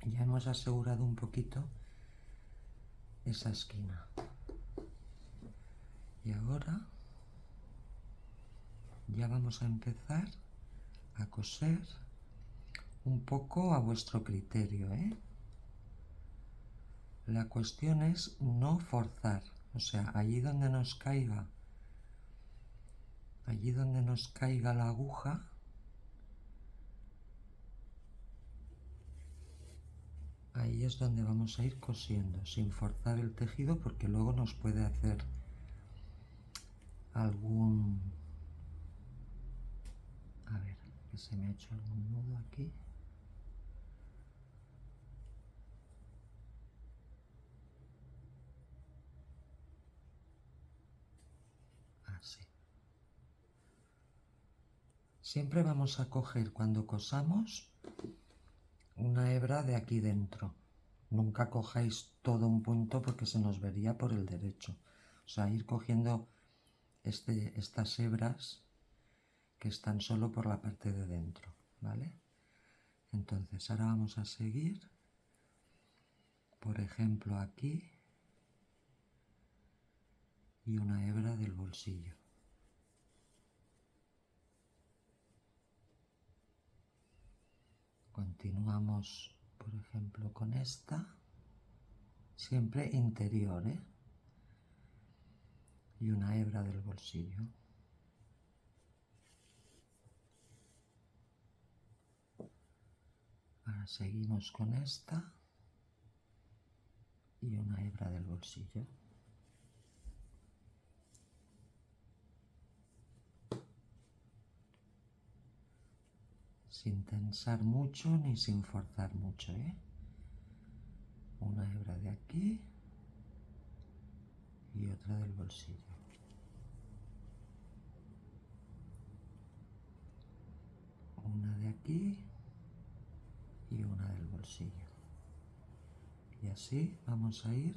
Speaker 1: ya hemos asegurado un poquito esa esquina. Y ahora ya vamos a empezar a coser un poco a vuestro criterio, ¿eh? La cuestión es no forzar, o sea, allí donde nos caiga la aguja, ahí es donde vamos a ir cosiendo, sin forzar el tejido, porque luego nos puede hacer algún... A ver, que se me ha hecho algún nudo aquí. Así. Siempre vamos a coger, cuando cosamos, una hebra de aquí dentro. Nunca cojáis todo un punto porque se nos vería por el derecho. O sea, ir cogiendo estas hebras que están solo por la parte de dentro, ¿vale? Entonces ahora vamos a seguir, por ejemplo aquí, y una hebra del bolsillo. Continuamos, por ejemplo, con esta. siempre interior, ¿eh? Y una hebra del bolsillo. Ahora seguimos con esta y una hebra del bolsillo. Sin tensar mucho ni sin forzar mucho, ¿eh? Una hebra de aquí y otra del bolsillo. Una de aquí y una del bolsillo. Y así vamos a ir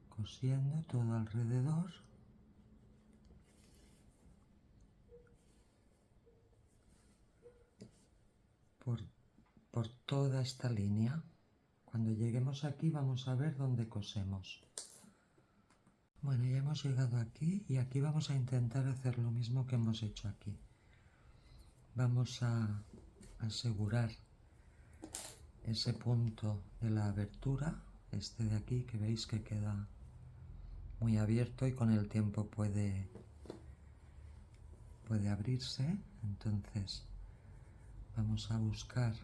Speaker 1: cosiendo todo alrededor. Por toda esta línea. Cuando lleguemos aquí vamos a ver dónde cosemos. Bueno, ya hemos llegado aquí y aquí vamos a intentar hacer lo mismo que hemos hecho aquí. Vamos a asegurar ese punto de la abertura, este de aquí, que veis que queda muy abierto y con el tiempo puede abrirse. Entonces vamos a buscar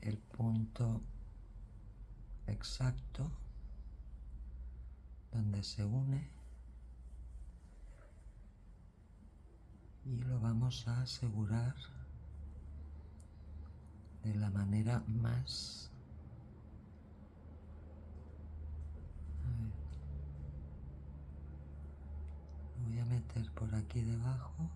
Speaker 1: el punto exacto donde se une y lo vamos a asegurar de la manera más lo voy a meter por aquí debajo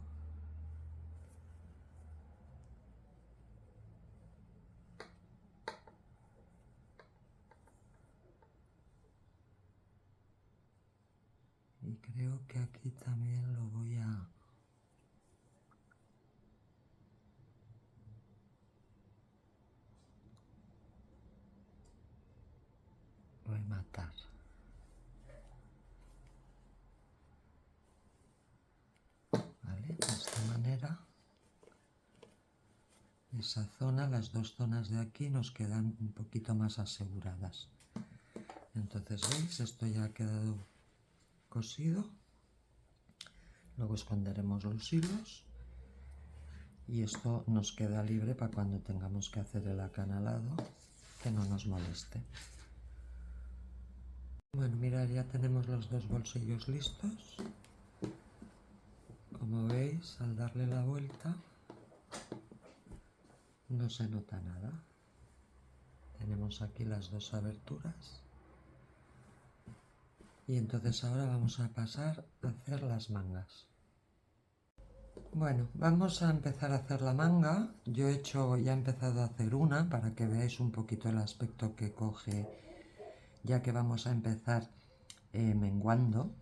Speaker 1: y creo que aquí también lo voy a rematar. ¿Vale? De esta manera, esa zona, las dos zonas de aquí nos quedan un poquito más aseguradas. Entonces, ¿veis? Esto ya ha quedado cosido. Luego esconderemos los hilos y esto nos queda libre para cuando tengamos que hacer el acanalado, que no nos moleste. Bueno, mirad, ya tenemos los dos bolsillos listos. Como veis, al darle la vuelta no se nota nada. Tenemos aquí las dos aberturas. Y entonces ahora vamos a pasar a hacer las mangas. Bueno, vamos a empezar a hacer la manga. Yo ya he empezado a hacer una para que veáis un poquito el aspecto que coge, ya que vamos a empezar menguando.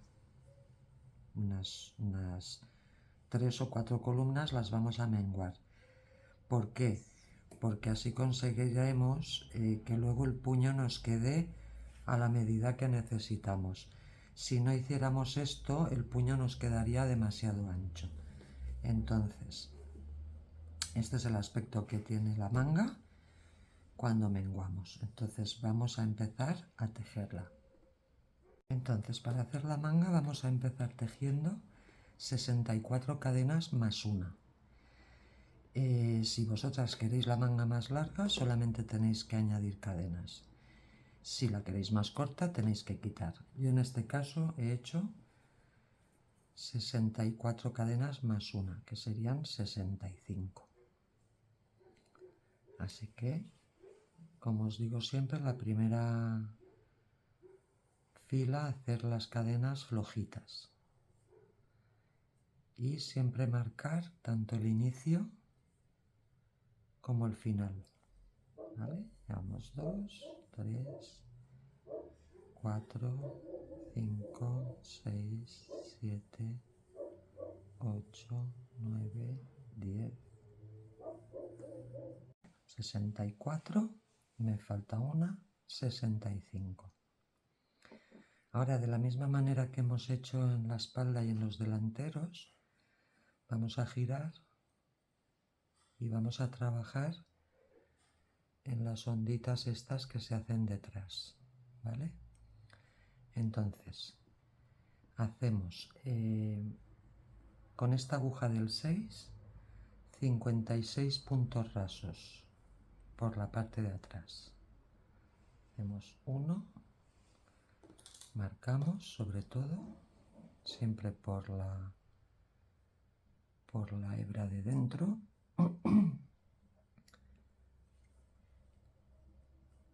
Speaker 1: Unas 3 o 4 columnas las vamos a menguar. ¿Por qué? Porque así conseguiremos que luego el puño nos quede a la medida que necesitamos. Si no hiciéramos esto, el puño nos quedaría demasiado ancho. Entonces, este es el aspecto que tiene la manga cuando menguamos. Entonces vamos a empezar a tejerla. Entonces, para hacer la manga vamos a empezar tejiendo 64 cadenas más una. Si vosotras queréis la manga más larga, solamente tenéis que añadir cadenas. Si la queréis más corta, tenéis que quitar. Yo en este caso he hecho 64 cadenas más una, que serían 65. Así que, como os digo siempre, la primera fila hacer las cadenas flojitas. Y siempre marcar tanto el inicio como el final. ¿Vale? Llevamos 2, 3, 4, 5, 6, 7, 8, 9, 10, 64, me falta una, 65. Ahora, de la misma manera que hemos hecho en la espalda y en los delanteros, vamos a girar y vamos a trabajar en las onditas estas que se hacen detrás, ¿vale? Entonces, hacemos con esta aguja del 6, 56 puntos rasos por la parte de atrás. Hacemos 1, marcamos sobre todo, siempre por la hebra de dentro.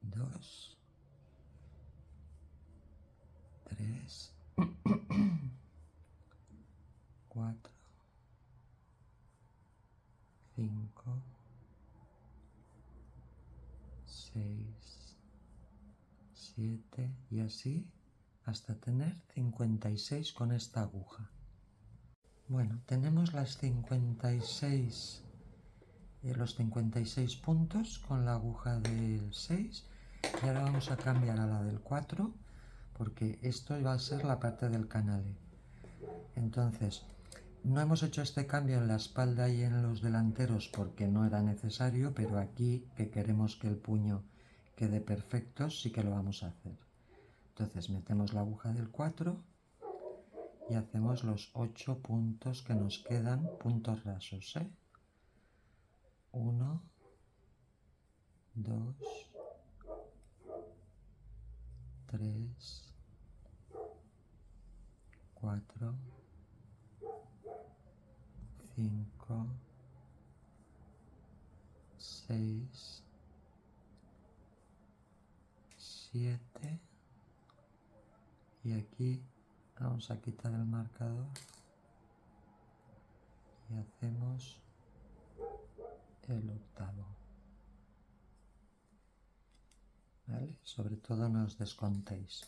Speaker 1: 2, 3, 4, 5, 6, 7 y así hasta tener 56 con esta aguja. Bueno, tenemos los 56 puntos con la aguja del 6 y ahora vamos a cambiar a la del 4 porque esto va a ser la parte del canale. Entonces, no hemos hecho este cambio en la espalda y en los delanteros porque no era necesario, pero aquí que queremos que el puño quede perfecto sí que lo vamos a hacer. Entonces metemos la aguja del 4 y hacemos los 8 puntos que nos quedan, puntos rasos, 1, 2, 3, 4, 5, 6, 7 y aquí vamos a quitar el marcador y hacemos el octavo, ¿vale? Sobre todo no os descontéis.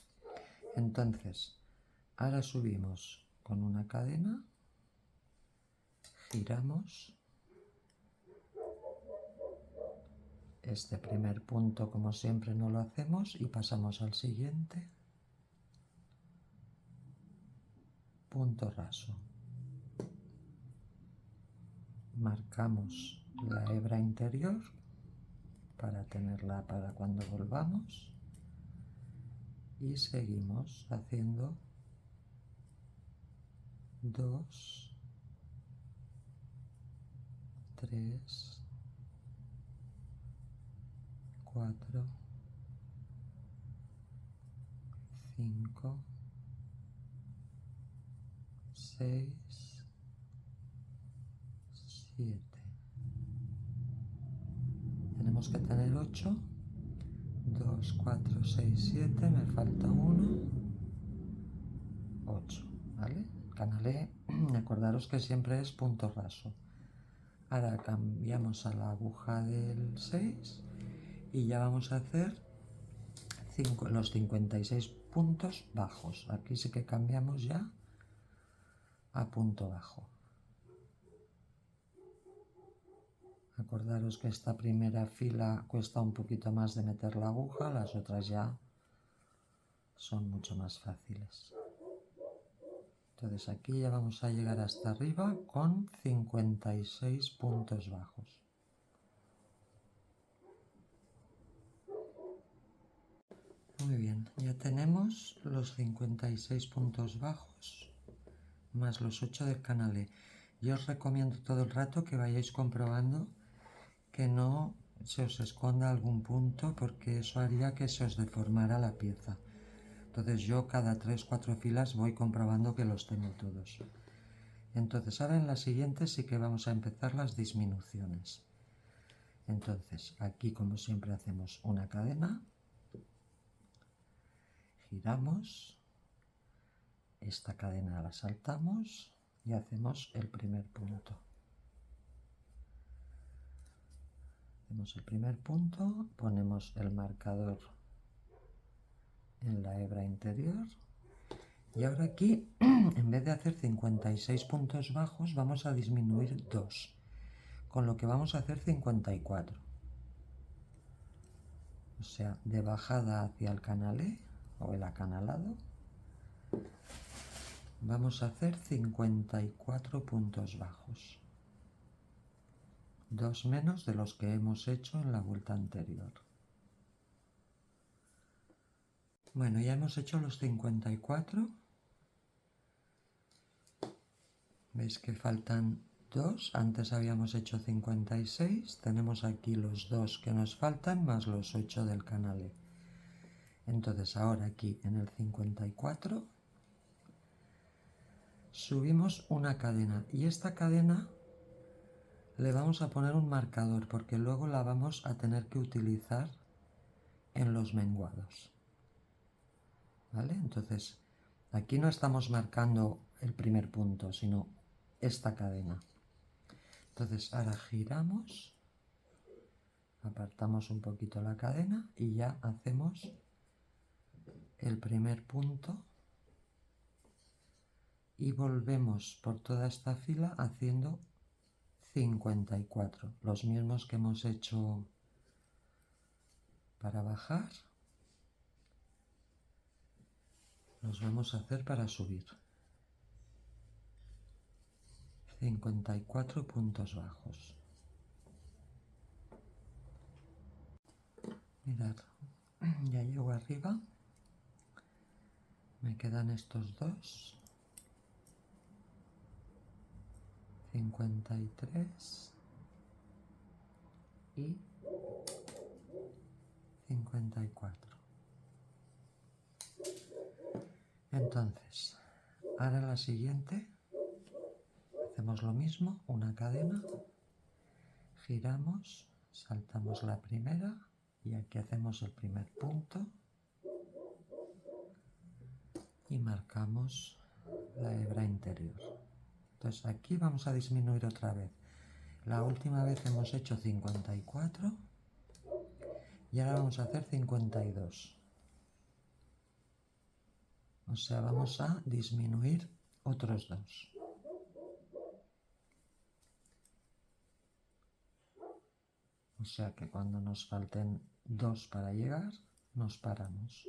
Speaker 1: Entonces, ahora subimos con una cadena, giramos este primer punto como siempre no lo hacemos y pasamos al siguiente, punto raso. Marcamos la hebra interior para tenerla para cuando volvamos y seguimos haciendo 2, 3, 4, 5, 6, 7. Tenemos que tener 8. 2, 4, 6, 7. Me falta 1. 8. ¿Vale? Canalé, acordaros que siempre es punto raso. Ahora cambiamos a la aguja del 6 y ya vamos a hacer los 56 puntos bajos. Aquí sí que cambiamos ya a punto bajo. Acordaros que esta primera fila cuesta un poquito más de meter la aguja, las otras ya son mucho más fáciles. Entonces aquí ya vamos a llegar hasta arriba con 56 puntos bajos. Muy bien, ya tenemos los 56 puntos bajos más los 8 del canalé. Yo os recomiendo todo el rato que vayáis comprobando que no se os esconda algún punto porque eso haría que se os deformara la pieza. Entonces yo cada 3-4 filas voy comprobando que los tengo todos. Entonces ahora en la siguiente sí que vamos a empezar las disminuciones. Entonces aquí como siempre hacemos una cadena, giramos, esta cadena la saltamos y hacemos el primer punto. Hacemos el primer punto, ponemos el marcador en la hebra interior y ahora aquí en vez de hacer 56 puntos bajos vamos a disminuir 2, con lo que vamos a hacer 54, o sea, de bajada hacia el canalé o el acanalado vamos a hacer 54 puntos bajos, 2 menos de los que hemos hecho en la vuelta anterior. Bueno, ya hemos hecho los 54. Veis que faltan 2, antes habíamos hecho 56, tenemos aquí los 2 que nos faltan más los 8 del canal. Entonces ahora aquí en el 54 subimos una cadena y esta cadena le vamos a poner un marcador porque luego la vamos a tener que utilizar en los menguados. ¿Vale? Entonces aquí no estamos marcando el primer punto, sino esta cadena. Entonces ahora giramos, apartamos un poquito la cadena y ya hacemos el primer punto y volvemos por toda esta fila haciendo 54, los mismos que hemos hecho para bajar, los vamos a hacer para subir. 54 puntos bajos. Mirad, ya llego arriba, me quedan estos dos, 53 y 54. Entonces, ahora la siguiente, hacemos lo mismo, una cadena, giramos, saltamos la primera y aquí hacemos el primer punto y marcamos la hebra interior. Entonces aquí vamos a disminuir otra vez. La última vez hemos hecho 54 y ahora vamos a hacer 52. O sea, vamos a disminuir otros 2. O sea que cuando nos falten 2 para llegar, nos paramos.